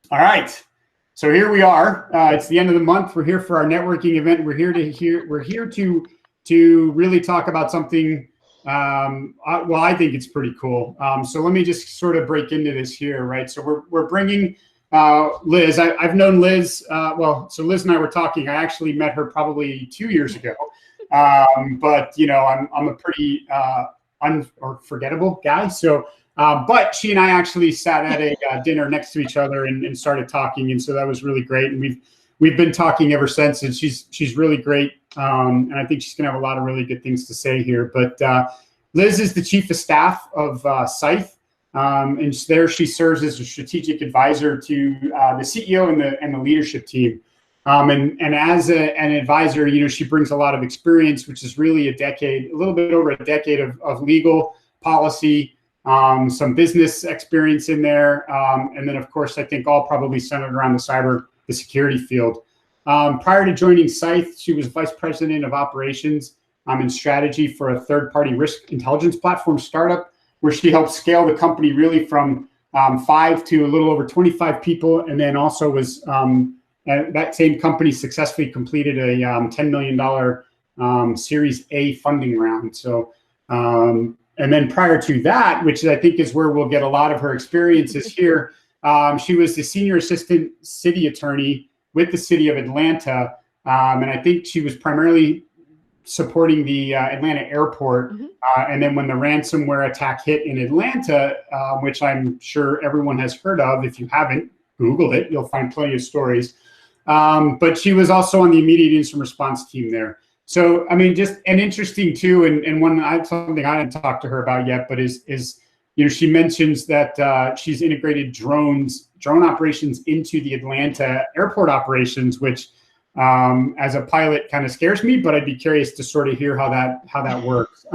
All right. So here we are. It's the end of the month. We're here for our networking event. We're here to really talk about something. Well, I think it's pretty cool. So let me just sort of break into this here, right? So we're bringing Liz. I've known Liz. So Liz and I were talking. I actually met her probably 2 years ago. But I'm a pretty unforgettable guy. So. But she and I actually sat at a dinner next to each other and started talking, and so that was really great. And we've been talking ever since. And she's really great, and I think she's gonna have a lot of really good things to say here. But Liz is the chief of staff of Scythe, and there she serves as a strategic advisor to the CEO and the leadership team. And as an advisor, she brings a lot of experience, which is really a little bit over a decade of legal policy. Some business experience in there, and then of course I think all probably centered around the security field. Prior to joining Scythe, she was vice president of operations and strategy for a third-party risk intelligence platform startup, where she helped scale the company really from 5 to a little over 25 people, and then also was that same company successfully completed a $10 million Series A funding round. So. And then prior to that, which I think is where we'll get a lot of her experiences here, she was the senior assistant city attorney with the city of Atlanta. And I think she was primarily supporting the Atlanta airport. And then when the ransomware attack hit in Atlanta, which I'm sure everyone has heard of, if you haven't, Google it, you'll find plenty of stories. But she was also on the immediate incident response team there. So, I mean, just an interesting too, and something I didn't talk to her about yet, but is she mentions that she's integrated drone operations into the Atlanta airport operations, which as a pilot kind of scares me, but I'd be curious to sort of hear how that works.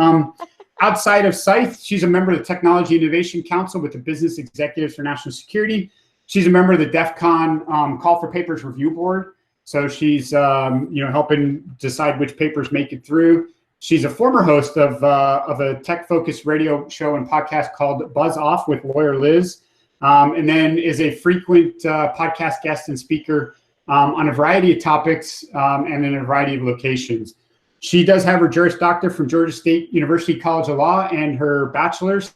Outside of Scythe, she's a member of the Technology Innovation Council with the Business Executives for National Security. She's a member of the DEF CON Call for Papers Review Board. So she's, helping decide which papers make it through. She's a former host of a tech-focused radio show and podcast called Buzz Off with Lawyer Liz, and then is a frequent podcast guest and speaker on a variety of topics and in a variety of locations. She does have her Juris Doctor from Georgia State University College of Law and her bachelor's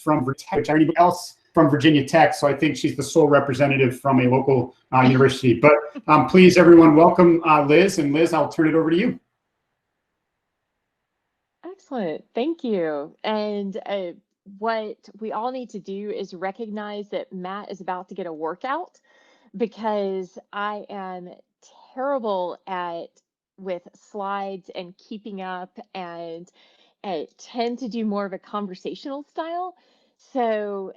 from anybody else from Virginia Tech, so I think she's the sole representative from a local university. But please, everyone, welcome Liz. And Liz, I'll turn it over to you. Excellent. Thank you. And what we all need to do is recognize that Matt is about to get a workout, because I am terrible with slides and keeping up, and tend to do more of a conversational style. So,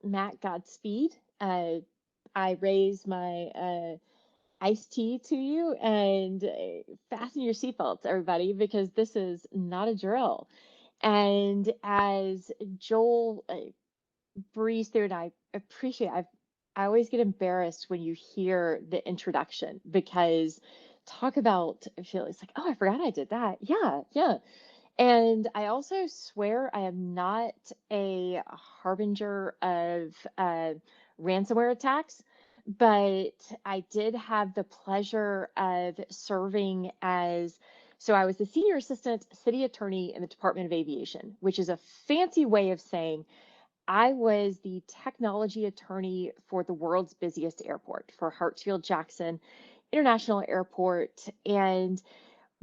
Matt, Godspeed. I raise my iced tea to you, and fasten your seatbelts, everybody, because this is not a drill. And as Joel breezed through, and I appreciate, I always get embarrassed when you hear the introduction, because talk about, I feel it's like, oh, I forgot I did that. Yeah. And I also swear I am not a harbinger of ransomware attacks, but I did have the pleasure of serving so I was the senior assistant city attorney in the Department of Aviation, which is a fancy way of saying I was the technology attorney for the world's busiest airport, for Hartsfield-Jackson International Airport. And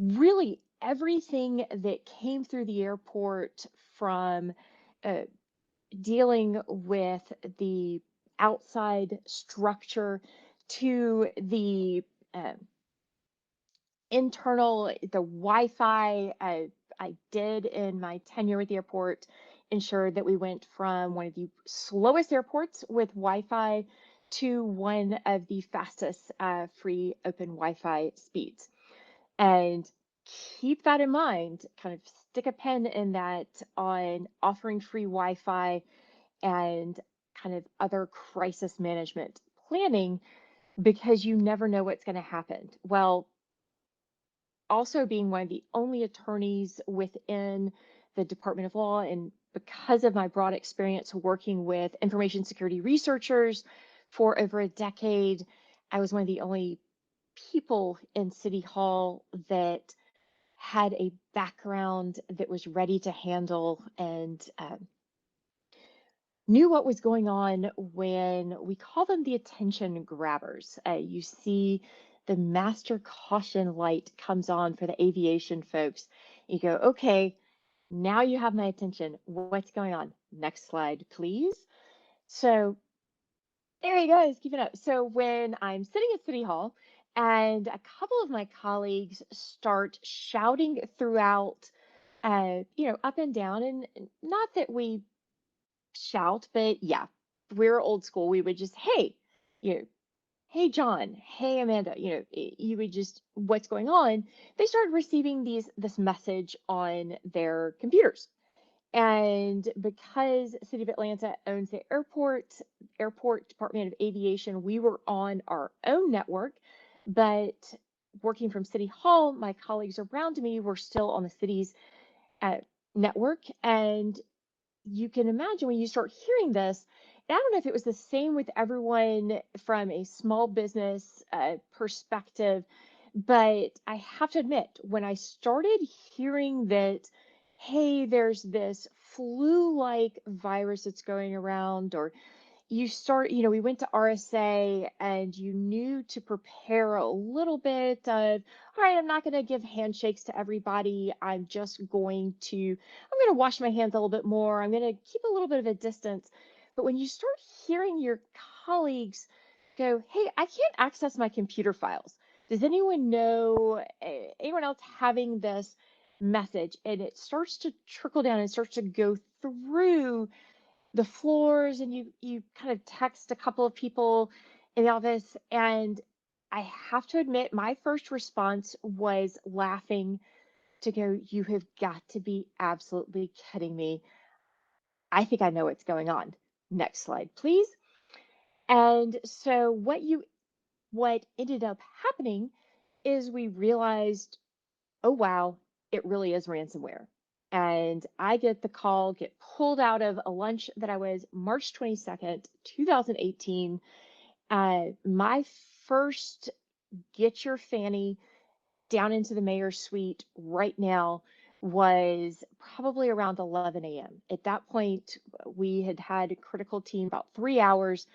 really everything that came through the airport, from dealing with the outside structure to the internal, the Wi-Fi. I did, in my tenure at the airport, ensure that we went from one of the slowest airports with Wi-Fi to one of the fastest free open Wi-Fi speeds. And keep that in mind, kind of stick a pen in that on offering free Wi-Fi and kind of other crisis management planning, because you never know what's going to happen. Well, also being one of the only attorneys within the Department of Law and because of my broad experience working with information security researchers for over a decade, I was one of the only people in City Hall that had a background that was ready to handle and knew what was going on when we call them the attention grabbers. You see the master caution light comes on for the aviation folks. You go, okay, now you have my attention. What's going on? Next slide, please. So there you go, keep it up. So when I'm sitting at City Hall and a couple of my colleagues start shouting throughout, up and down, and not that we shout, but yeah, we're old school. We would just, hey, you know, hey John, hey Amanda, you would just, what's going on? They started receiving this message on their computers. And because City of Atlanta owns the airport Department of Aviation, we were on our own network, but working from City Hall, my colleagues around me were still on the city's uh, network. And you can imagine when you start hearing this, and I don't know if it was the same with everyone from a small business perspective, but I have to admit, when I started hearing that, hey, there's this flu-like virus that's going around, or we went to RSA and you knew to prepare a little bit of, all right, I'm not going to give handshakes to everybody. I'm going to wash my hands a little bit more. I'm going to keep a little bit of a distance. But when you start hearing your colleagues go, hey, I can't access my computer files. Does anyone know, anyone else having this message? And it starts to trickle down and starts to go through the floors, and you kind of text a couple of people in the office. And I have to admit, my first response was laughing to go, you have got to be absolutely kidding me. I think I know what's going on. Next slide, please. And so what ended up happening is we realized, oh wow, it really is ransomware. And I get the call, get pulled out of a lunch that I was March 22nd, 2018. My first get your fanny down into the mayor's suite right now was probably around 11 a.m. At that point, we had had a critical team about 3 hours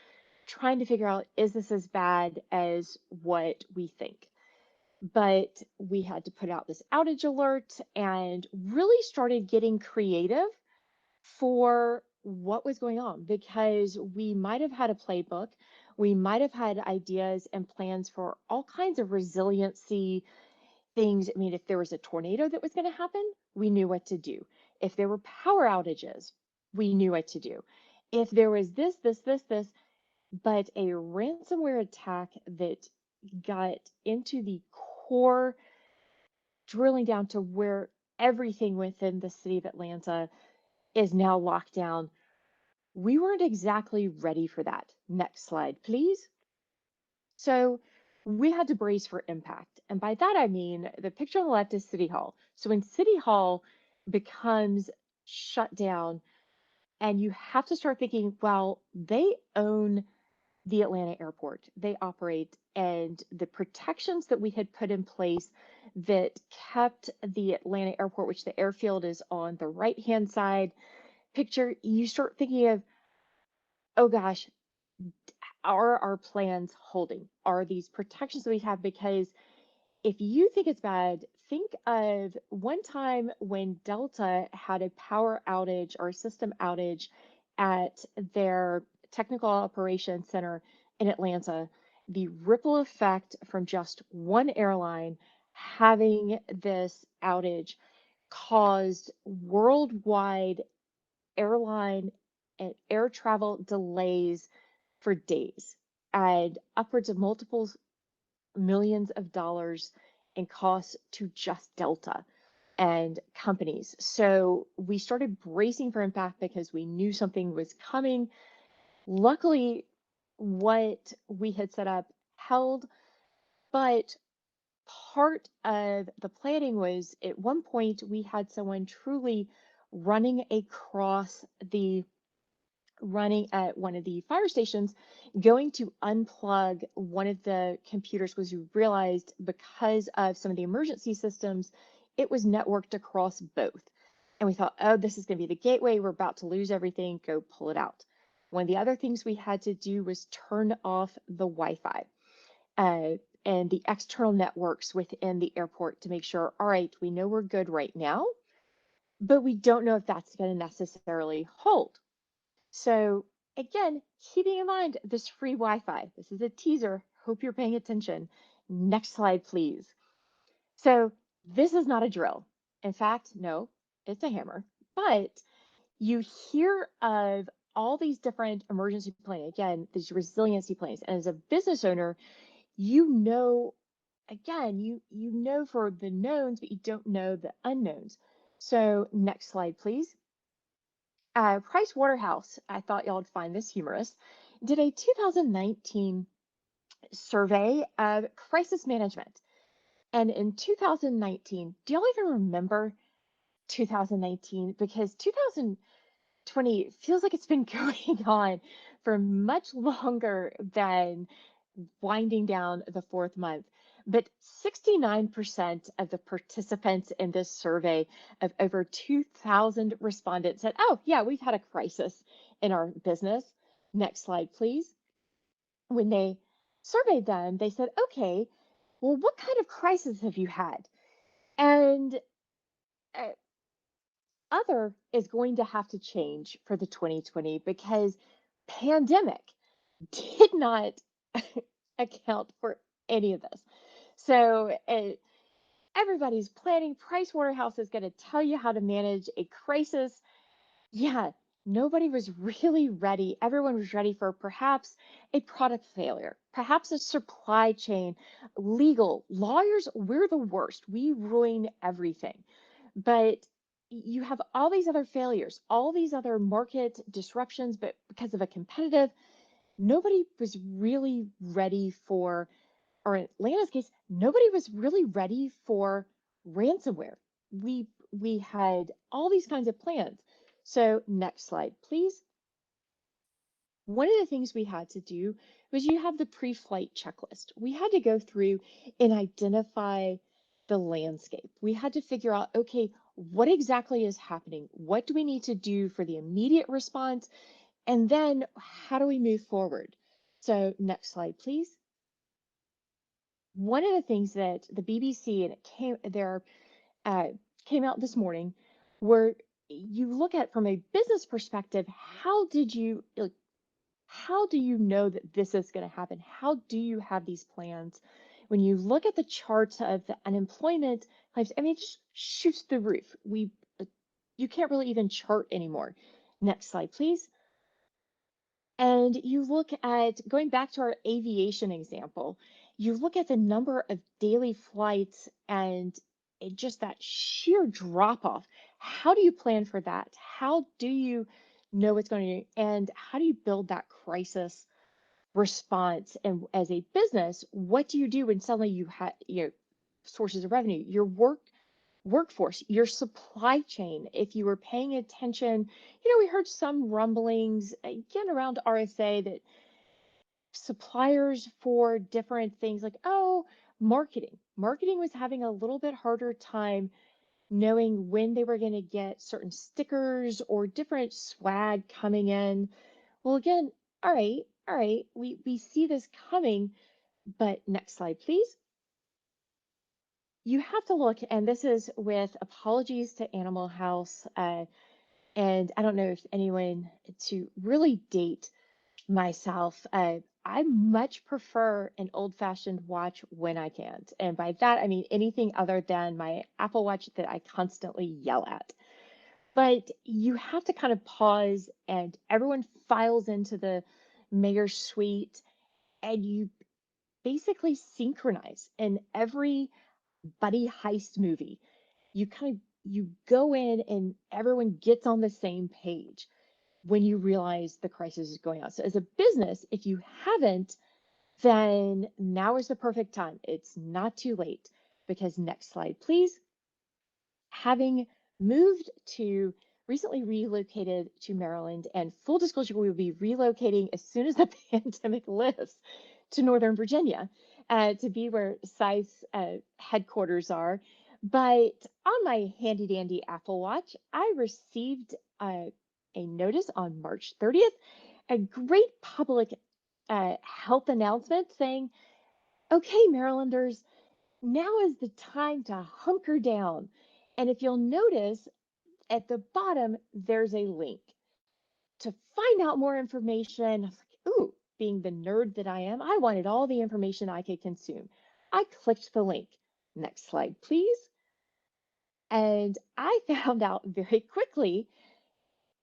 trying to figure out, is this as bad as what we think? But we had to put out this outage alert and really started getting creative for what was going on, because we might have had a playbook. We might have had ideas and plans for all kinds of resiliency things. I mean, if there was a tornado that was going to happen, we knew what to do. If there were power outages, we knew what to do. If there was this, but a ransomware attack that got into the core, drilling down to where everything within the city of Atlanta is now locked down. We weren't exactly ready for that. Next slide, please. So we had to brace for impact. And by that, I mean the picture on the left is City Hall. So when City Hall becomes shut down, and you have to start thinking, well, they own the Atlanta airport. They operate, and the protections that we had put in place that kept the Atlanta airport, which the airfield is on the right-hand side picture, you start thinking of, oh gosh, are our plans holding? Are these protections that we have? Because if you think it's bad, think of one time when Delta had a power outage or a system outage at their technical operations center in Atlanta. The ripple effect from just one airline having this outage caused worldwide airline and air travel delays for days, and upwards of multiple millions of dollars in costs to just Delta and companies. So we started bracing for impact because we knew something was coming. Luckily, what we had set up held, but part of the planning was, at one point we had someone truly running at one of the fire stations, going to unplug one of the computers because we realized because of some of the emergency systems, it was networked across both. And we thought, oh, this is going to be the gateway. We're about to lose everything. Go pull it out. One of the other things we had to do was turn off the Wi-Fi uh, and the external networks within the airport to make sure, all right, we know we're good right now, but we don't know if that's going to necessarily hold. So again, keeping in mind this free Wi-Fi, this is a teaser. Hope you're paying attention. Next slide, please. So this is not a drill. In fact, no, it's a hammer. But you hear of all these different emergency planning, again, these resiliency plans. And as a business owner, you know, again, you know for the knowns, but you don't know the unknowns. So next slide, please. Price Waterhouse, I thought y'all would find this humorous, did a 2019 survey of crisis management. And in 2019, do y'all even remember 2019? Because 2020 feels like it's been going on for much longer than winding down the fourth month. But 69% of the participants in this survey of over 2,000 respondents said, oh, yeah, we've had a crisis in our business. Next slide, please. When they surveyed them, they said, okay, well, what kind of crisis have you had? And uh, other is going to have to change for the 2020 because pandemic did not account for any of this. So everybody's planning. Price Waterhouse is going to tell you how to manage a crisis. Yeah, nobody was really ready. Everyone was ready for perhaps a product failure, perhaps a supply chain, legal, lawyers. We're the worst. We ruin everything. But you have all these other failures, all these other market disruptions, but because of a competitive, nobody was really ready for, or in Atlanta's case, nobody was really ready for ransomware. We had all these kinds of plans. So next slide, please. One of the things we had to do was you have the pre-flight checklist. We had to go through and identify the landscape. We had to figure out, okay, what exactly is happening? What do we need to do for the immediate response? And then how do we move forward? So next slide, please. One of the things that the BBC and uh, came out this morning, where you look at from a business perspective, how do you know that this is going to happen? How do you have these plans? When you look at the charts of the unemployment claims, I mean, it just shoots through the roof. You can't really even chart anymore. Next slide, please. And you look at, going back to our aviation example, you look at the number of daily flights and just that sheer drop off. How do you plan for that? How do you know what's going to, and how do you build that crisis response? And as a business, what do you do when suddenly you have, sources of revenue, your workforce, your supply chain? If you were paying attention, we heard some rumblings again around RSA that suppliers for different things like, oh, marketing was having a little bit harder time knowing when they were going to get certain stickers or different swag coming in. Well, again, all right, we see this coming, but next slide, please. You have to look, and this is with apologies to Animal House, and I don't know if anyone, to really date myself, I much prefer an old-fashioned watch when I can't. And by that, I mean anything other than my Apple Watch that I constantly yell at. But you have to kind of pause, and everyone files into the mayor's suite, and you basically synchronize. In every buddy heist movie, you go in and everyone gets on the same page when you realize the crisis is going on. So as a business, if you haven't, then now is the perfect time. It's not too late, because next slide, please. Having moved to recently relocated to Maryland, and full disclosure, we will be relocating as soon as the pandemic lifts to Northern Virginia to be where Scythe's headquarters are. But on my handy dandy Apple Watch, I received a notice on March 30th, a great public health announcement saying, okay, Marylanders, now is the time to hunker down. And if you'll notice, at the bottom, there's a link to find out more information. I was like, ooh, being the nerd that I am, I wanted all the information I could consume. I clicked the link. Next slide, please. And I found out very quickly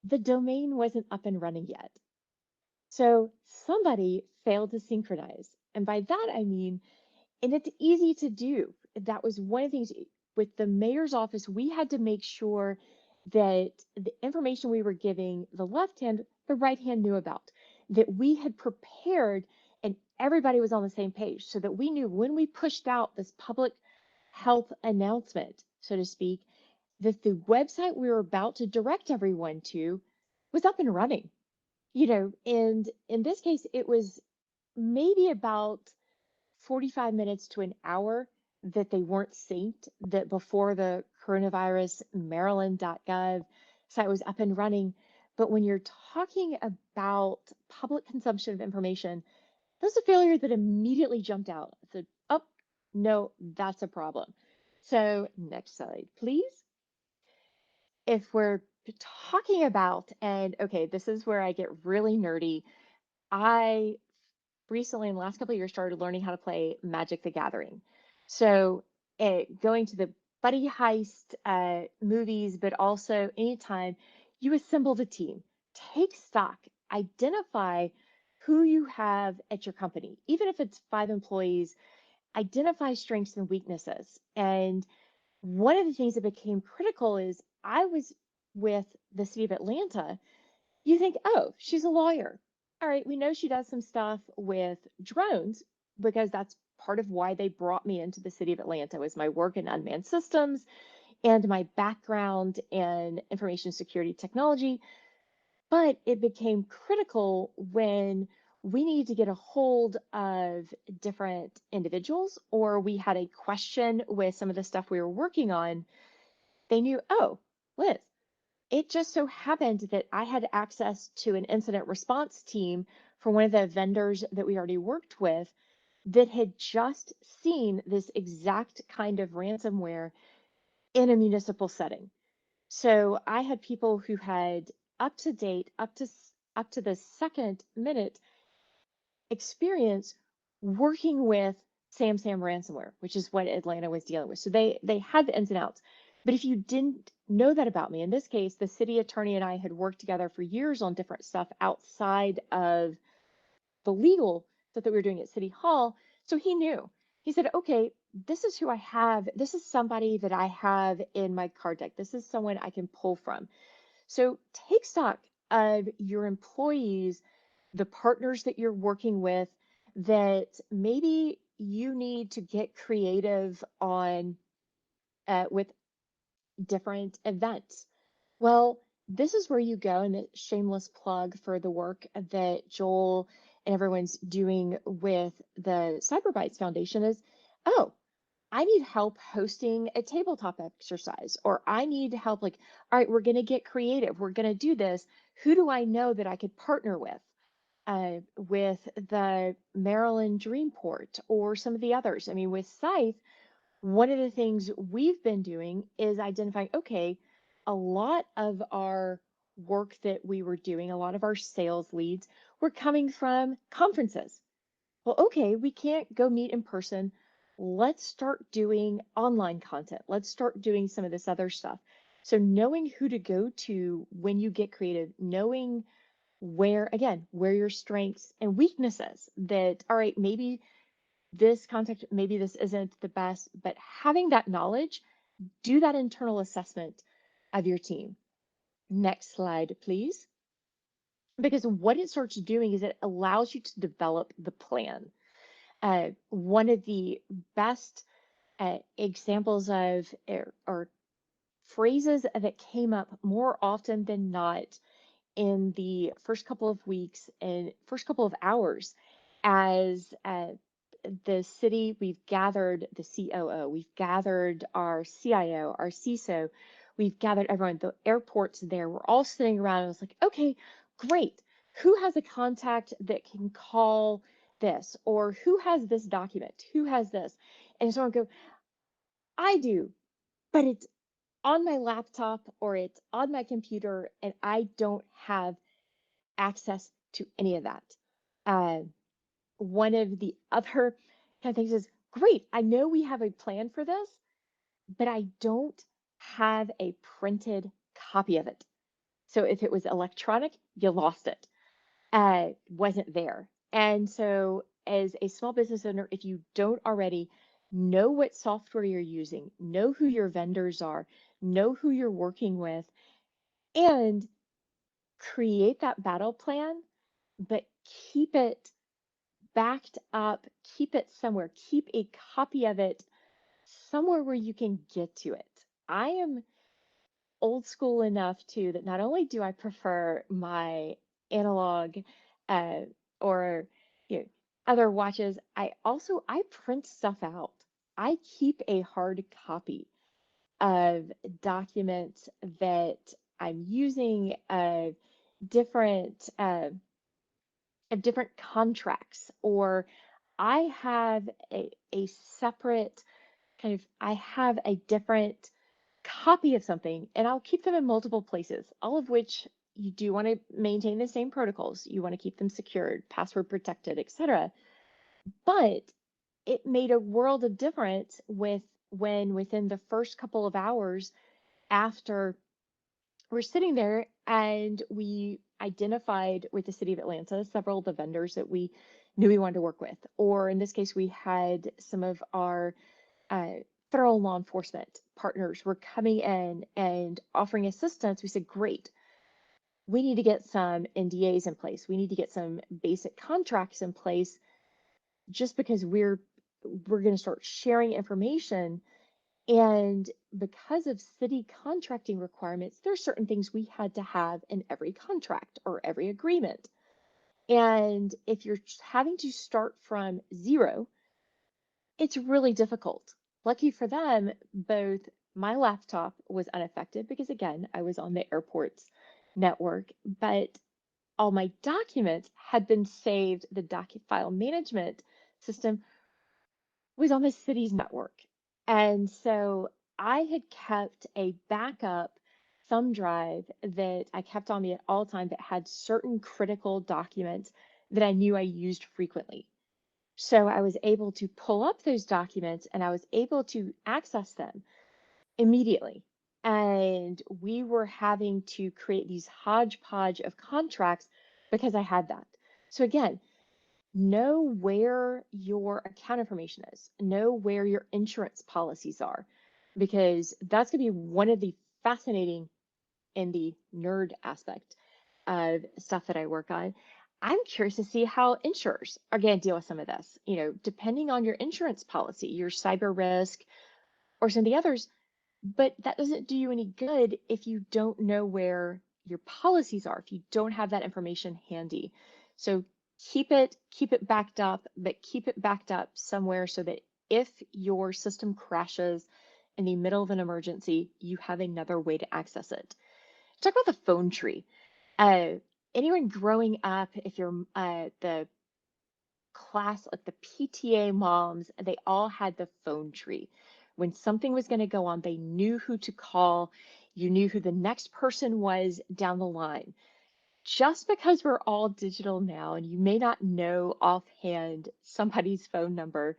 the domain wasn't up and running yet. So somebody failed to synchronize. And by that, I mean, and it's easy to do. That was one of the things with the mayor's office. We had to make sure that the information we were giving the left hand, the right hand knew about, that we had prepared and everybody was on the same page so that we knew when we pushed out this public health announcement, so to speak, that the website we were about to direct everyone to was up and running. And in this case, it was maybe about 45 minutes to an hour that they weren't synced, that before the coronavirus maryland.gov site was up and running. But when you're talking about public consumption of information, that's a failure that immediately jumped out. I said, oh, no, that's a problem. So next slide, please. If we're talking about, and okay, this is where I get really nerdy. I recently, in the last couple of years, started learning how to play Magic the Gathering. So going to the buddy heist movies, but also anytime you assemble the team, take stock, identify who you have at your company. Even if it's 5 employees, identify strengths and weaknesses. And one of the things that became critical is I was with the city of Atlanta. You think, oh, she's a lawyer. All right, we know she does some stuff with drones because that's part of why they brought me into the city of Atlanta was my work in unmanned systems and my background in information security technology. But it became critical when we needed to get a hold of different individuals or we had a question with some of the stuff we were working on. They knew, oh, Liz, it just so happened that I had access to an incident response team for one of the vendors that we already worked with that had just seen this exact kind of ransomware in a municipal setting. So I had people who had up to date, up to the second minute experience working with Sam ransomware, which is what Atlanta was dealing with. So they had the ins and outs. But if you didn't know that about me, in this case, the city attorney and I had worked together for years on different stuff outside of the legal stuff that we were doing at City Hall. So he knew. He said, okay, this is who I have. This is somebody that I have in my card deck. This is someone I can pull from. So take stock of your employees, the partners that you're working with, that maybe you need to get creative on with different events. Well, this is where you go, and a shameless plug for the work that Joel and everyone's doing with the Cyberbytes Foundation is, oh, I need help hosting a tabletop exercise, or I need help, like, all right, we're going to get creative. We're going to do this. Who do I know that I could partner with the Maryland Dreamport or some of the others? I mean, with Scythe, one of the things we've been doing is identifying, okay, a lot of our work that we were doing, a lot of our sales leads were coming from conferences. Well, okay, we can't go meet in person. Let's start doing online content. Let's start doing some of this other stuff. So knowing who to go to when you get creative, knowing where your strengths and weaknesses that, all right, maybe this contact, maybe this isn't the best, but having that knowledge, do that internal assessment of your team. Next slide, please. Because what it starts doing is it allows you to develop the plan. One of the best examples of or phrases that came up more often than not in the first couple of weeks and first couple of hours as the city, we've gathered the COO, we've gathered our CIO, our CISO, we've gathered everyone, the airport's there. We're all sitting around. And I was like, okay, great. Who has a contact that can call this? Or who has this document? Who has this? And so I go, I do, but it's on my laptop or it's on my computer, and I don't have access to any of that. Uh, One of the other kind of things is, great, I know we have a plan for this, but I don't have a printed copy of it. So if it was electronic, you lost it. Wasn't there. And so as a small business owner, if you don't already know what software you're using, know who your vendors are, know who you're working with, and create that battle plan, but keep it backed up, keep it somewhere, keep a copy of it somewhere where you can get to it. I am old school enough too that not only do I prefer my analog uh, or you know, other watches, I print stuff out. I keep a hard copy of documents that I'm using, different different contracts, or I have a separate kind of, I have a different copy of something, and I'll keep them in multiple places, all of which you do want to maintain the same protocols. You want to keep them secured, password protected, etc. But it made a world of difference with when within the first couple of hours after we're sitting there and we identified with the city of Atlanta several of the vendors that we knew we wanted to work with. Or in this case, we had some of our uh, federal law enforcement partners were coming in and offering assistance. We said, great, we need to get some NDAs in place. We need to get some basic contracts in place just because we're going to start sharing information. And because of city contracting requirements, there's certain things we had to have in every contract or every agreement. And if you're having to start from zero, it's really difficult. Lucky for them, both my laptop was unaffected because, again, I was on the airport's network, but all my documents had been saved. The docu file management system was on the city's network. And so I had kept a backup thumb drive that I kept on me at all times that had certain critical documents that I knew I used frequently. So I was able to pull up those documents and I was able to access them immediately. And we were having to create these hodgepodge of contracts because I had that. So again, know where your account information is, know where your insurance policies are, because that's going to be one of the fascinating in the nerd aspect of stuff that I work on. I'm curious to see how insurers are going to deal with some of this. You know, depending on your insurance policy, your cyber risk, or some of the others, but that doesn't do you any good if you don't know where your policies are, if you don't have that information handy. So keep it backed up, but keep it backed up somewhere so that if your system crashes in the middle of an emergency, you have another way to access it. Talk about the phone tree. Uh, Anyone growing up, if you're the class, like the PTA moms, they all had the phone tree. When something was going to go on, they knew who to call. You knew who the next person was down the line. Just because we're all digital now, and you may not know offhand somebody's phone number,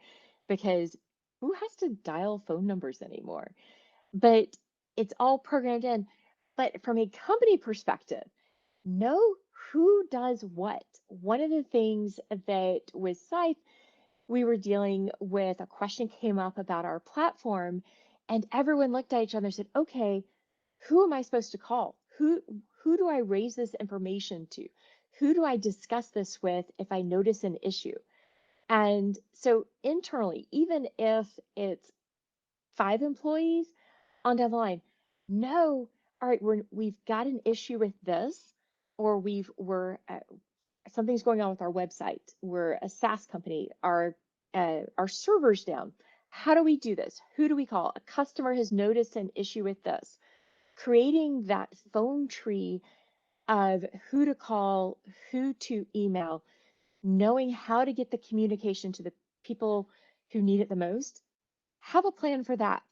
because who has to dial phone numbers anymore? But it's all programmed in. But from a company perspective, know who does what. One of the things that with Scythe, we were dealing with, a question came up about our platform, and everyone looked at each other and said, okay, who am I supposed to call? Who do I raise this information to? Who do I discuss this with if I notice an issue? And so internally, even if it's 5 employees on down the line, No, all right, we've got an issue with this, or we're something's going on with our website. We're a SaaS company. Our server's down. How do we do this? Who do we call? A customer has noticed an issue with this. Creating that phone tree of who to call, who to email, knowing how to get the communication to the people who need it the most. Have a plan for that.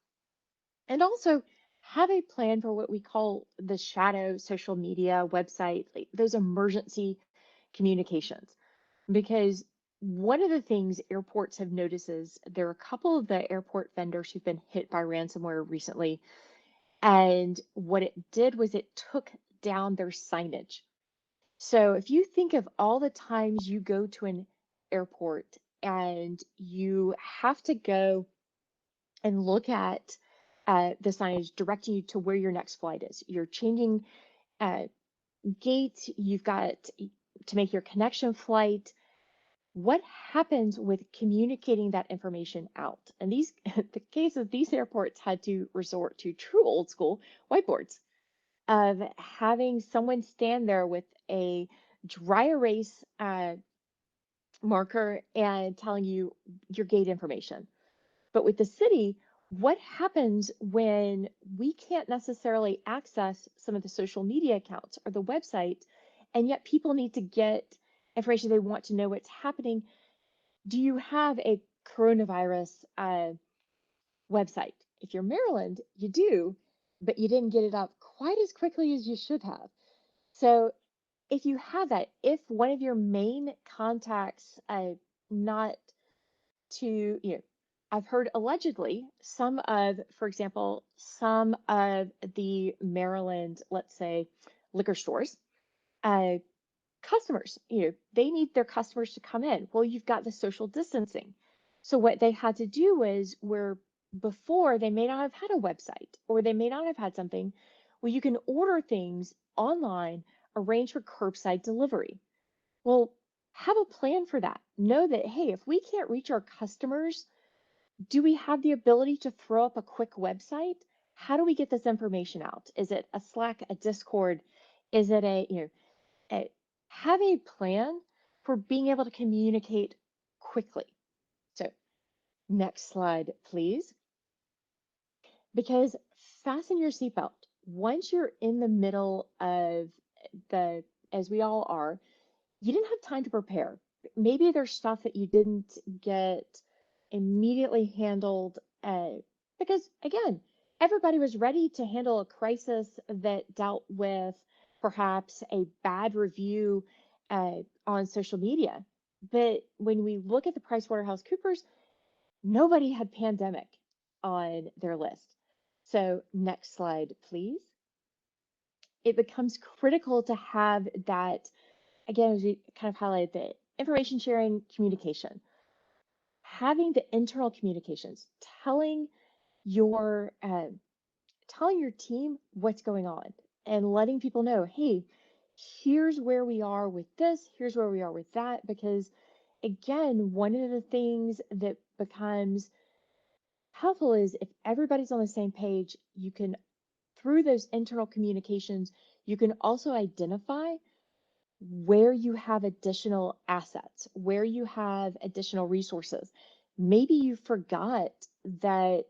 And also have a plan for what we call the shadow social media website, like those emergency communications. Because one of the things airports have noticed is there are a couple of the airport vendors who've been hit by ransomware recently. And what it did was it took down their signage. So if you think of all the times you go to an airport and you have to go and look at the signage directing you to where your next flight is, you're changing uh, gates, you've got to make your connection flight. What happens with communicating that information out? And these, the cases, these airports had to resort to true old school whiteboards of having someone stand there with a dry erase marker and telling you your gate information. But with the city, what happens when we can't necessarily access some of the social media accounts or the website, and yet people need to get information, they want to know what's happening? Do you have a coronavirus website? If you're Maryland, you do, but you didn't get it up quite as quickly as you should have. So if you have that, if one of your main contacts, not to, I've heard allegedly some of, for example, some of the Maryland, let's say, liquor stores, uh, customers, they need their customers to come in. Well, you've got the social distancing. So what they had to do was where before they may not have had a website or they may not have had something, well, you can order things online, arrange for curbside delivery. Well, have a plan for that. Know that, hey, if we can't reach our customers, do we have the ability to throw up a quick website? How do we get this information out? Is it a Slack, a Discord? Is it have a plan for being able to communicate quickly? So, next slide, please. Because fasten your seatbelt. Once you're in the middle of the, as we all are, you didn't have time to prepare. Maybe there's stuff that you didn't get immediately handled because, again, everybody was ready to handle a crisis that dealt with perhaps a bad review on social media. But when we look at the PricewaterhouseCoopers, nobody had pandemic on their list. So, next slide, please. It becomes critical to have that, again, as we kind of highlighted, the information sharing communication, having the internal communications, your telling your team what's going on and letting people know, hey, here's where we are with this, here's where we are with that. Because again, one of the things that becomes helpful is if everybody's on the same page, you can, through those internal communications, you can also identify where you have additional assets, where you have additional resources. Maybe you forgot that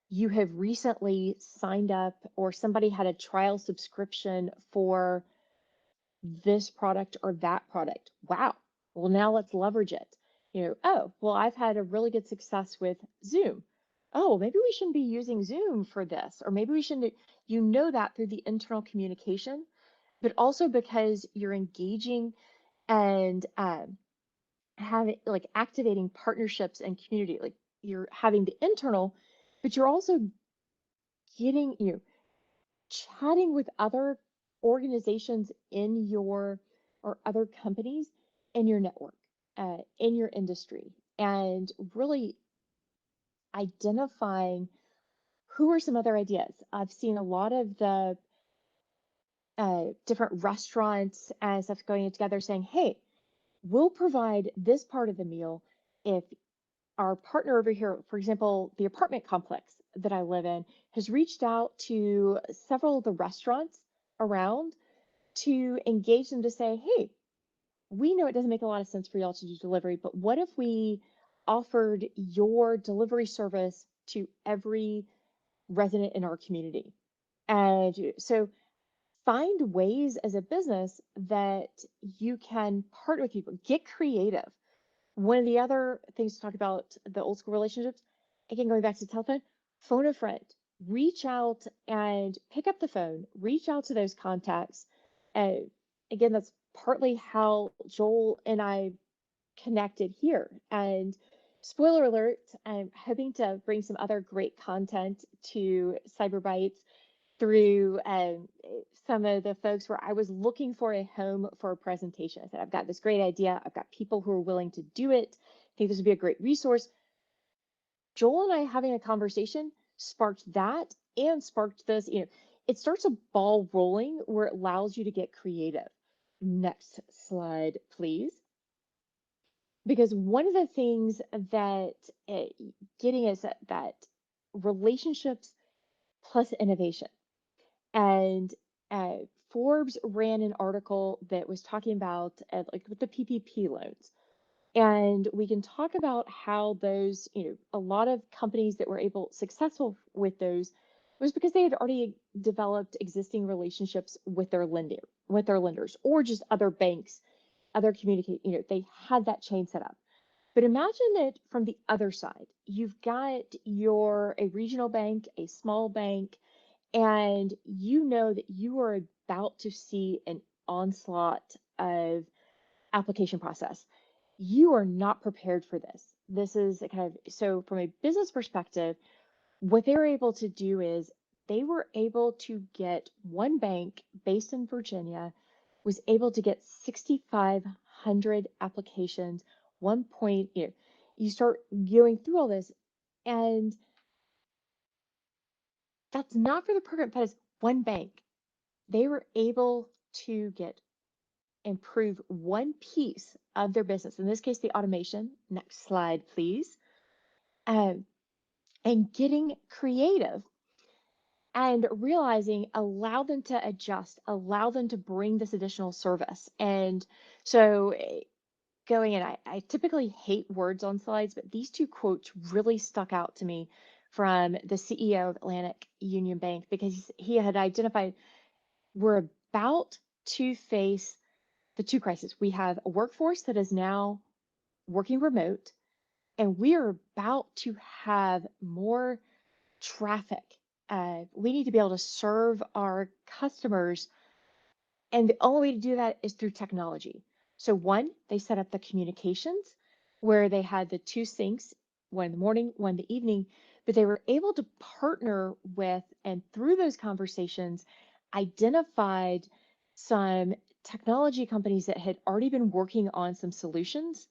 you have recently signed up or somebody had a trial subscription for this product or that product. Wow. Well, now let's leverage it. Oh, well, I've had a really good success with Zoom. Oh, maybe we shouldn't be using Zoom for this, or maybe we shouldn't. You know that through the internal communication, but also because you're engaging and having like activating partnerships and community. Like you're having the internal, but you're also getting chatting with other organizations in your or other companies in your network, in your industry, and really identifying who are some other ideas. I've seen a lot of the different restaurants and stuff going together saying, hey, we'll provide this part of the meal if our partner over here, for example, the apartment complex that I live in, has reached out to several of the restaurants around to engage them to say, hey, we know it doesn't make a lot of sense for y'all to do delivery, but what if we offered your delivery service to every resident in our community? And so find ways as a business that you can partner with people, get creative. One of the other things to talk about the old school relationships, again, going back to the telephone, phone a friend, reach out and pick up the phone, reach out to those contacts. Uh, again, that's partly how Joel and I connected here. And spoiler alert, I'm hoping to bring some other great content to Cyber Bytes through some of the folks where I was looking for a home for a presentation. I said, I've got this great idea. I've got people who are willing to do it. I think this would be a great resource. Joel and I having a conversation sparked that and sparked this, it starts a ball rolling where it allows you to get creative. Next slide, please. Because one of the things that uh, getting is that relationships plus innovation. And uh, Forbes ran an article that was talking about like with the PPP loans. And we can talk about how those, a lot of companies that were able successful with those was because they had already developed existing relationships with their lenders, or just other banks, other communicate, they had that chain set up. But imagine it from the other side. You've got a regional bank, a small bank, and you know that you are about to see an onslaught of application process. You are not prepared for this. This is a kind of, so from a business perspective, what they were able to do is they were able to get one bank based in Virginia was able to get 6,500 applications. One point, you start going through all this, and that's not for the program, but it's one bank. They were able to improve one piece of their business, in this case, the automation. Next slide, please. Um, and getting creative and realizing allow them to adjust, allow them to bring this additional service. And so going in, I typically hate words on slides, but these two quotes really stuck out to me from the CEO of Atlantic Union Bank, because he had identified we're about to face the two crises. We have a workforce that is now working remote, and we are about to have more traffic. We need to be able to serve our customers, and the only way to do that is through technology. So, one, they set up the communications where they had the two syncs, one in the morning, one in the evening, but they were able to partner with, and through those conversations, identified some technology companies that had already been working on some solutions.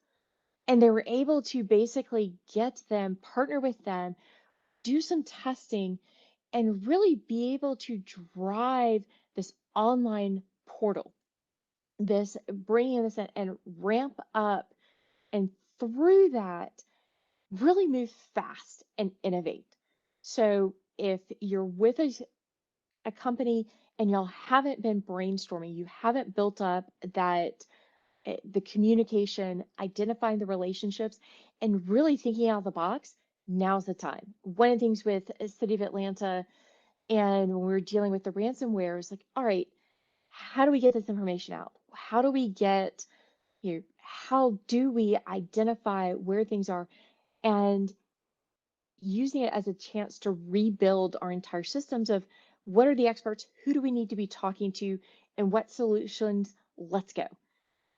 And they were able to basically get them, partner with them, do some testing, and really be able to drive this online portal, this bringing this in and ramp up, and through that really move fast and innovate. So if you're with a company and y'all haven't been brainstorming, you haven't built up that the communication, identifying the relationships, and really thinking out of the box, now's the time. One of the things with the City of Atlanta, and when we were dealing with the ransomware, is like, all right, how do we get this information out? How do we get, how do we identify where things are, and using it as a chance to rebuild our entire systems of what are the experts, who do we need to be talking to, and what solutions, let's go.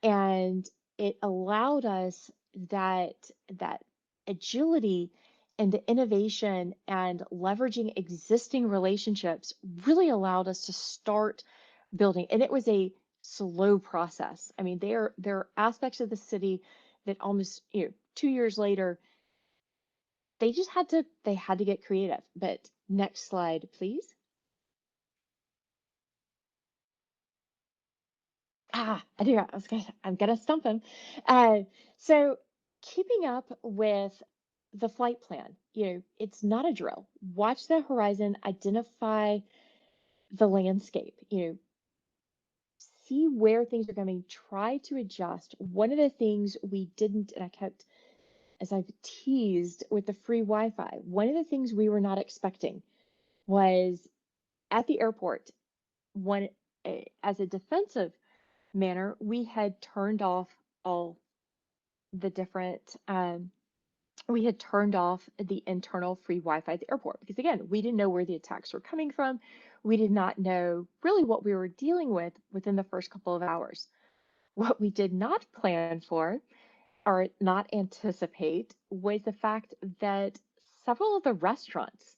And it allowed us that that agility and the innovation and leveraging existing relationships really allowed us to start building. And it was a slow process. I mean, there are aspects of the city that almost, 2 years later, they had to get creative. But next slide, please. I do. I'm gonna stump him. Uh, so keeping up with the flight plan. It's not a drill. Watch the horizon, identify the landscape, see where things are going, try to adjust. One of the things we didn't, and I kept, as I've teased with the free Wi-Fi, one of the things we were not expecting was at the airport, one, as a defensive manner, we had turned off all the different, we had turned off the internal free Wi-Fi at the airport because, again, we didn't know where the attacks were coming from. We did not know really what we were dealing with within the first couple of hours. What we did not plan for or not anticipate was the fact that several of the restaurants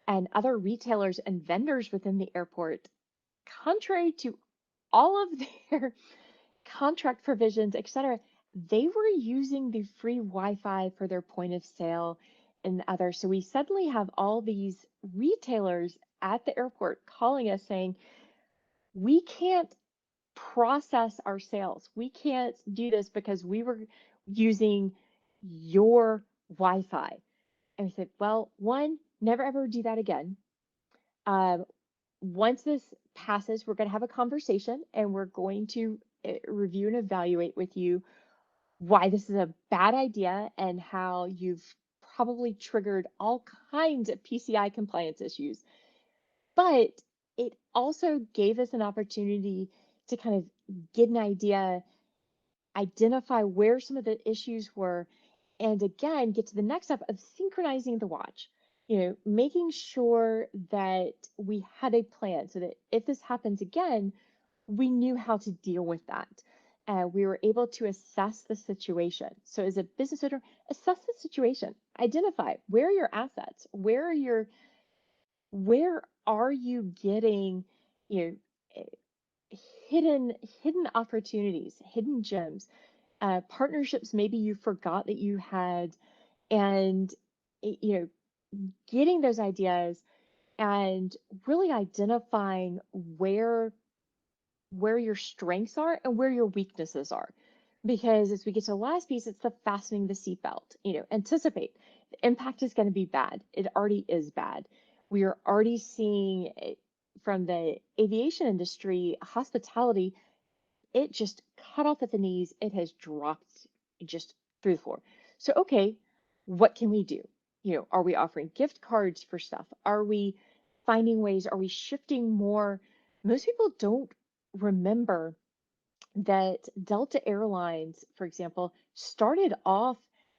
and other retailers and vendors within the airport, contrary to all of their contract provisions, etc., they were using the free Wi-Fi for their point of sale and others. So we suddenly have all these retailers at the airport calling us saying, we can't process our sales. We can't do this because we were using your Wi-Fi. And we said, well, one, never ever do that again. Once this passes, we're going to have a conversation and we're going to review and evaluate with you why this is a bad idea and how you've probably triggered all kinds of PCI compliance issues. But it also gave us an opportunity to kind of get an idea, identify where some of the issues were, and again, get to the next step of synchronizing the watch. Making sure that we had a plan so that if this happens again, we knew how to deal with that. We were able to assess the situation. So as a business owner, assess the situation, identify where are your assets, where are you getting, you know, eh, hidden opportunities, hidden gems, partnerships maybe you forgot that you had, and getting those ideas and really identifying where your strengths are and where your weaknesses are. Because as we get to the last piece, it's the fastening the seatbelt. Anticipate the impact is going to be bad. It already is bad. We are already seeing from the aviation industry, hospitality, it just cut off at the knees. It has dropped just through the floor. So, okay, what can we do? Are we offering gift cards for stuff? Are we finding ways? Are we shifting more? Most people don't remember that Delta Airlines, for example, started off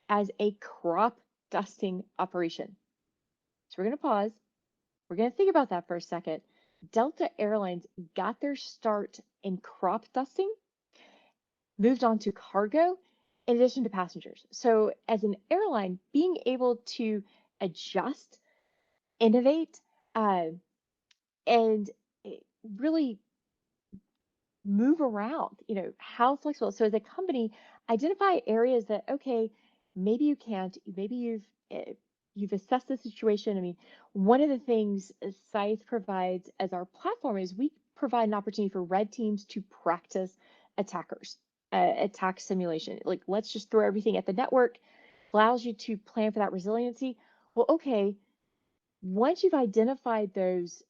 as a crop dusting operation. So we're going to pause. We're going to think about that for a second. Delta Airlines got their start in crop dusting, moved on to cargo, in addition to passengers. So as an airline, being able to adjust, innovate, and really move around, how flexible. So as a company, identify areas that, okay, maybe you can't, maybe you've assessed the situation. I mean, one of the things Scythe provides as our platform is we provide an opportunity for red teams to practice attackers, attack simulation. Like, let's just throw everything at the network, allows you to plan for that resiliency. Well, okay, once you've identified those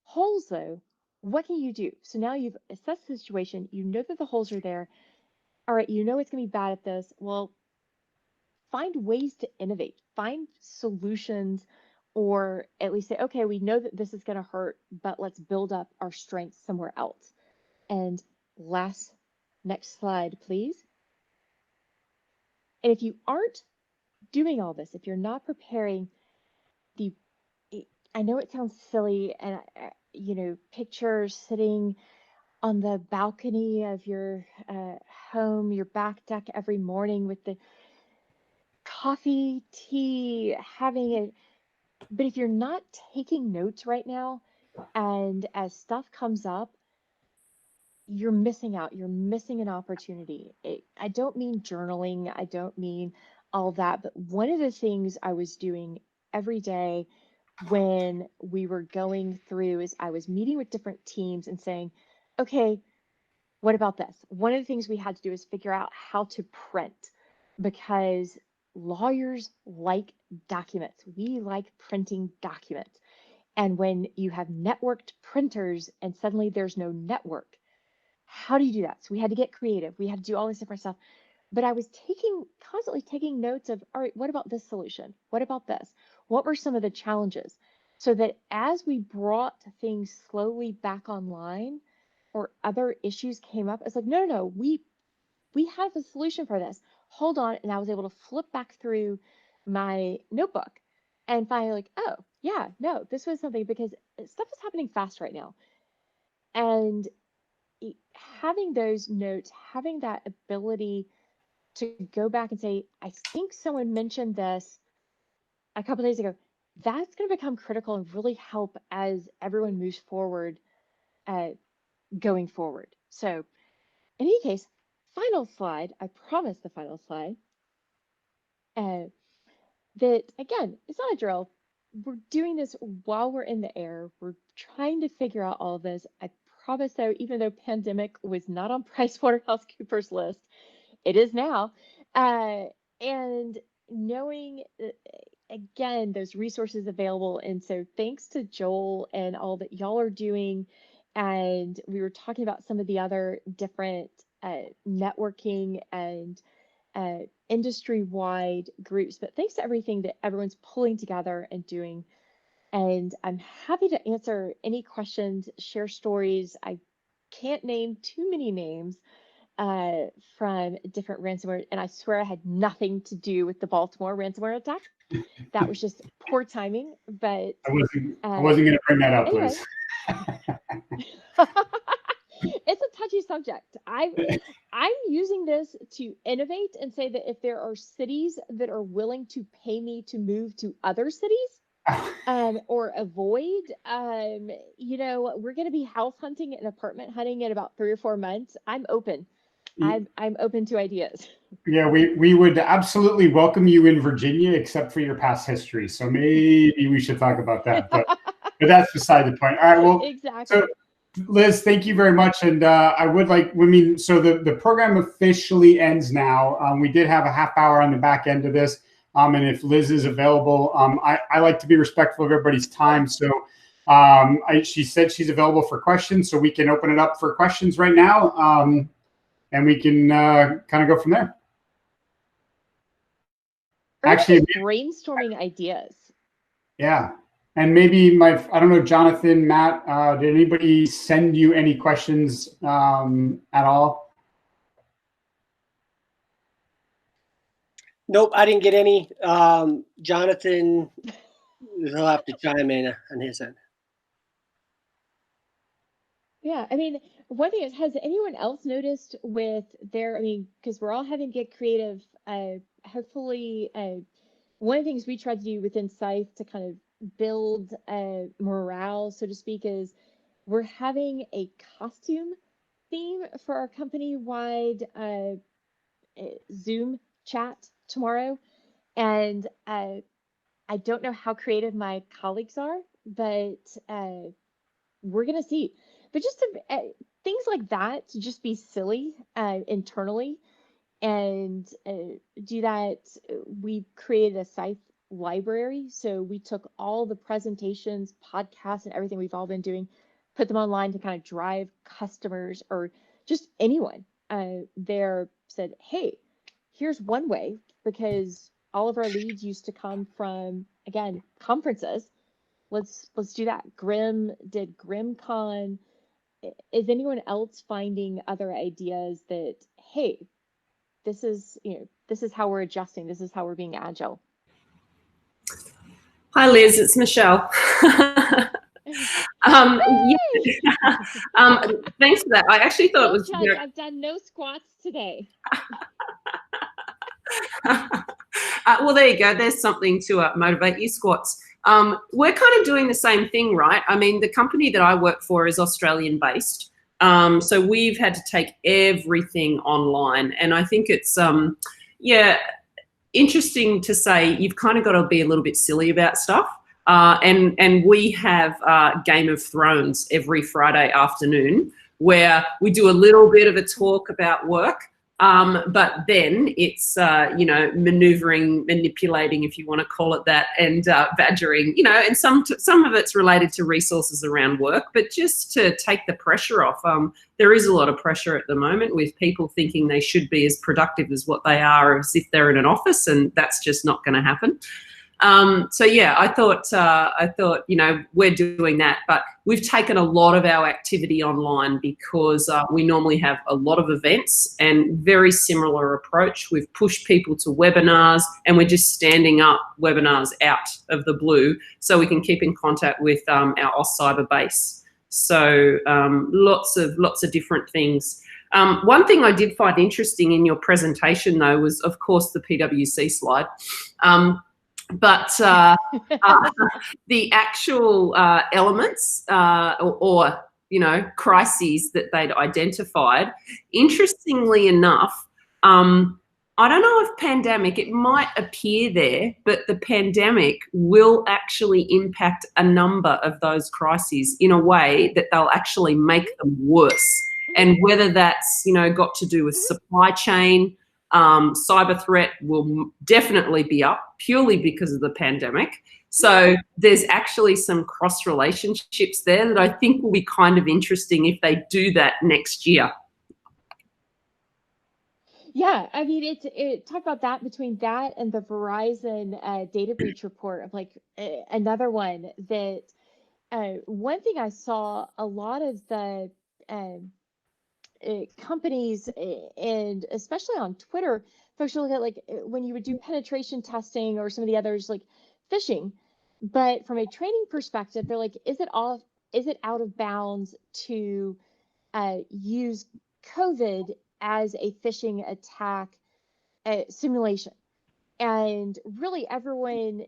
holes, though, what can you do? So now you've assessed the situation, you know that the holes are there. All right, you know it's going to be bad at this. Well, find ways to innovate, find solutions, or at least say, okay, we know that this is going to hurt, but let's build up our strength somewhere else. And next slide, please. And if you aren't doing all this, if you're not preparing the, I know it sounds silly, and picture sitting on the balcony of your home, your back deck every morning with the coffee, tea, having it. But if you're not taking notes right now, and as stuff comes up, you're missing out. You're missing an opportunity. I don't mean journaling. I don't mean all that. But one of the things I was doing every day when we were going through is I was meeting with different teams and saying, okay, what about this? One of the things we had to do is figure out how to print, because lawyers like documents. We like printing documents. And when you have networked printers and suddenly there's no network, how do you do that? So we had to get creative. We had to do all this different stuff. But I was constantly taking notes of, all right, what about this solution? What about this? What were some of the challenges? So that as we brought things slowly back online or other issues came up, it's like, no, we have a solution for this. Hold on. And I was able to flip back through my notebook and find like, oh, yeah, no, this was something, because stuff is happening fast right now. And having those notes, having that ability to go back and say, I think someone mentioned this a couple days ago, that's going to become critical and really help as everyone moves forward, going forward. So in any case, final slide, I promise the final slide, that again, it's not a drill. We're doing this while we're in the air. We're trying to figure out all of this. I promise though, even though pandemic was not on PricewaterhouseCoopers list, it is now. And knowing, again, those resources available. And so thanks to Joel and all that y'all are doing. And we were talking about some of the other different networking and industry-wide groups, but thanks to everything that everyone's pulling together and doing. And I'm happy to answer any questions, share stories. I can't name too many names from different ransomware, and I swear I had nothing to do with the Baltimore ransomware attack. That was just poor timing. But I wasn't going to bring that up, anyway. Liz. It's a touchy subject. I'm using this to innovate and say that if there are cities that are willing to pay me to move to other cities, or avoid, we're going to be house hunting and apartment hunting in about 3 or 4 months. I'm open. I'm open to ideas. Yeah, we would absolutely welcome you in Virginia, except for your past history. So maybe we should talk about that. But that's beside the point. All right. Well, exactly. So Liz, thank you very much. And I would so the program officially ends now. We did have a half hour on the back end of this. And if Liz is available, I like to be respectful of everybody's time. So she said she's available for questions, so we can open it up for questions right now. And we can kind of go from there. Actually, brainstorming ideas. Yeah. And maybe I don't know, Jonathan, Matt, did anybody send you any questions at all? Nope, I didn't get any. Jonathan, he'll have to chime in on his end. Yeah, I mean, one thing is, has anyone else noticed with because we're all having to get creative. Hopefully, one of the things we tried to do within Scythe to kind of build morale, so to speak, is we're having a costume theme for our company-wide Zoom chat tomorrow. And I don't know how creative my colleagues are, but we're going to see. But just things like that, to just be silly internally and do that. We created a Scythe library. So we took all the presentations, podcasts, and everything we've all been doing, put them online to kind of drive customers or just anyone there, said, hey, here's one way, because all of our leads used to come from, again, conferences. Let's do that. Grim did GrimCon. Is anyone else finding other ideas that, hey, this is how we're adjusting. This is how we're being agile. Hi, Liz. It's Michelle. Thanks for that. I actually thought it was. I've done no squats today. Well, there you go. There's something to motivate you, squats. We're kind of doing the same thing, right? I mean, the company that I work for is Australian-based. So we've had to take everything online. And I think it's, interesting to say you've kind of got to be a little bit silly about stuff. And we have Game of Thrones every Friday afternoon, where we do a little bit of a talk about work, But then it's, maneuvering, manipulating, if you want to call it that, and badgering, and some of it's related to resources around work, but just to take the pressure off. There is a lot of pressure at the moment with people thinking they should be as productive as what they are as if they're in an office, and that's just not going to happen. So yeah, I thought, we're doing that, but we've taken a lot of our activity online because we normally have a lot of events and very similar approach. We've pushed people to webinars, and we're just standing up webinars out of the blue so we can keep in contact with our Cyber base. So lots of different things. One thing I did find interesting in your presentation, though, was, of course, the PwC slide. But the actual elements or crises that they'd identified, interestingly enough, I don't know if pandemic, it might appear there, but the pandemic will actually impact a number of those crises in a way that they'll actually make them worse. And whether that's, got to do with supply chain, cyber threat will definitely be up purely because of the pandemic. So there's actually some cross relationships there that I think will be kind of interesting if they do that next year. Yeah, I mean, talk about that between that and the Verizon data breach report of like another one that one thing I saw a lot of the companies and especially on Twitter, folks look at like when you would do penetration testing or some of the others like phishing, but from a training perspective, they're like, is it out of bounds to use COVID as a phishing attack simulation? And really everyone,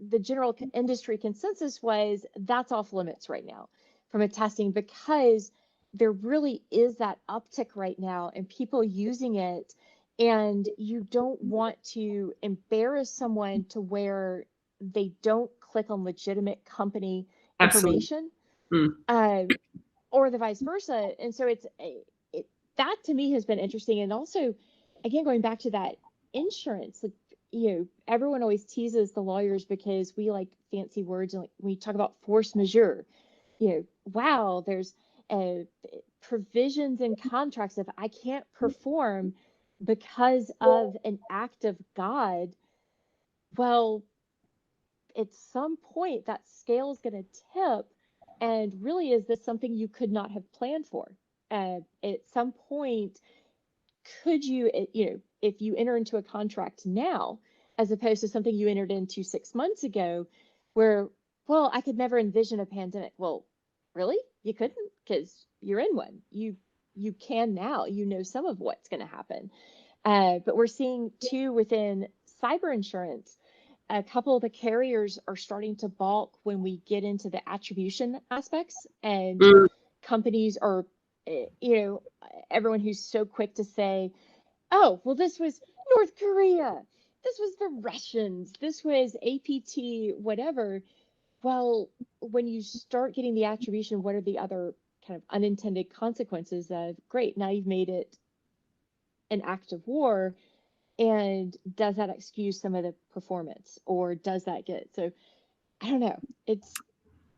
the general industry consensus was that's off limits right now from a testing, because there really is that uptick right now and people using it, and you don't want to embarrass someone to where they don't click on legitimate company information. Or the vice versa. And so that to me has been interesting. And also, again, going back to that insurance, like, everyone always teases the lawyers because we like fancy words, and like we talk about force majeure. Wow, there's provisions in contracts if I can't perform because of an act of God. Well, at some point that scale is going to tip, and really, is this something you could not have planned for? At some point, could you, if you enter into a contract now, as opposed to something you entered into 6 months ago, where, well, I could never envision a pandemic. Well, really? You couldn't, because you're in one. You can now. Some of what's going to happen. But we're seeing too within cyber insurance, a couple of the carriers are starting to balk when we get into the attribution aspects, and companies are, everyone who's so quick to say, oh, well, this was North Korea, this was the Russians, this was APT, whatever. Well, when you start getting the attribution, what are the other kind of unintended consequences of, great, now you've made it an act of war, and does that excuse some of the performance, or does that so I don't know,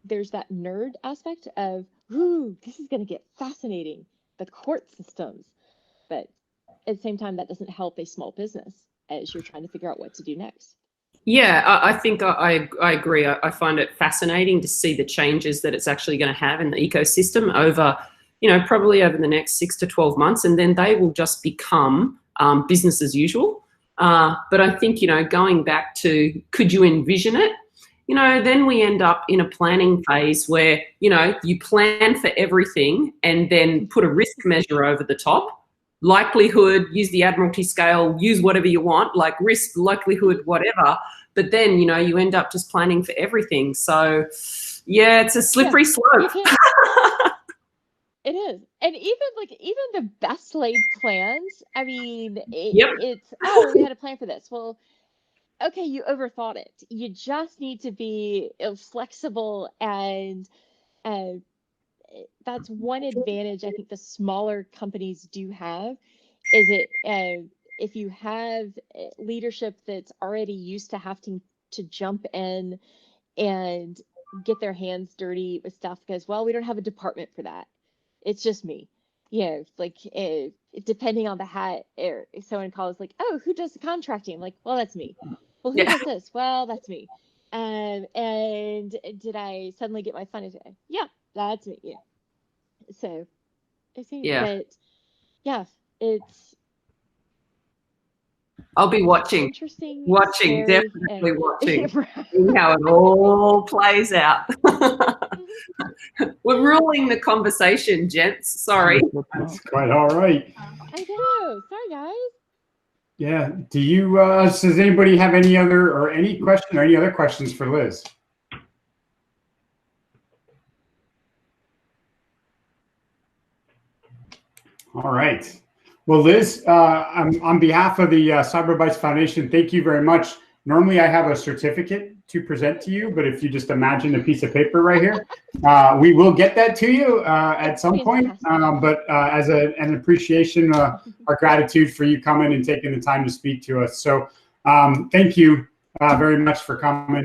there's that nerd aspect of, ooh, this is going to get fascinating, the court systems, but at the same time that doesn't help a small business as you're trying to figure out what to do next. Yeah, I think I agree. I find it fascinating to see the changes that it's actually going to have in the ecosystem over, probably over the next 6 to 12 months, and then they will just become business as usual. But I think, going back to, could you envision it? Then we end up in a planning phase where, you plan for everything and then put a risk measure over the top. Likelihood, use the Admiralty scale, use whatever you want, like risk, likelihood, whatever. But then, you end up just planning for everything. So, yeah, it's a slippery slope. It is. And even the best laid plans, I mean, it's, oh, we had a plan for this. Well, okay, you overthought it. You just need to be flexible, and that's one advantage I think the smaller companies do have, is it if you have leadership that's already used to having to jump in and get their hands dirty with stuff because, well, we don't have a department for that. It's just me. You know, like depending on the hat, if someone calls like, oh, who does the contracting? I'm like, well, that's me. Well, who does this? Well, that's me. And did I suddenly get my fun today? Yeah, that's me. Yeah. So I see. But yeah, it's. I'll be watching. Interesting. Watching, scary, definitely and, watching. See how it all plays out. We're ruling the conversation, gents. Sorry. That's quite all right. I know. Sorry, guys. Yeah. Do you? Does anybody have any other questions for Liz? All right. Well, Liz, on behalf of the Cyber Bytes Foundation, thank you very much. Normally, I have a certificate to present to you, but if you just imagine a piece of paper right here, we will get that to you at some point. But as an appreciation, our gratitude for you coming and taking the time to speak to us. So thank you very much for coming.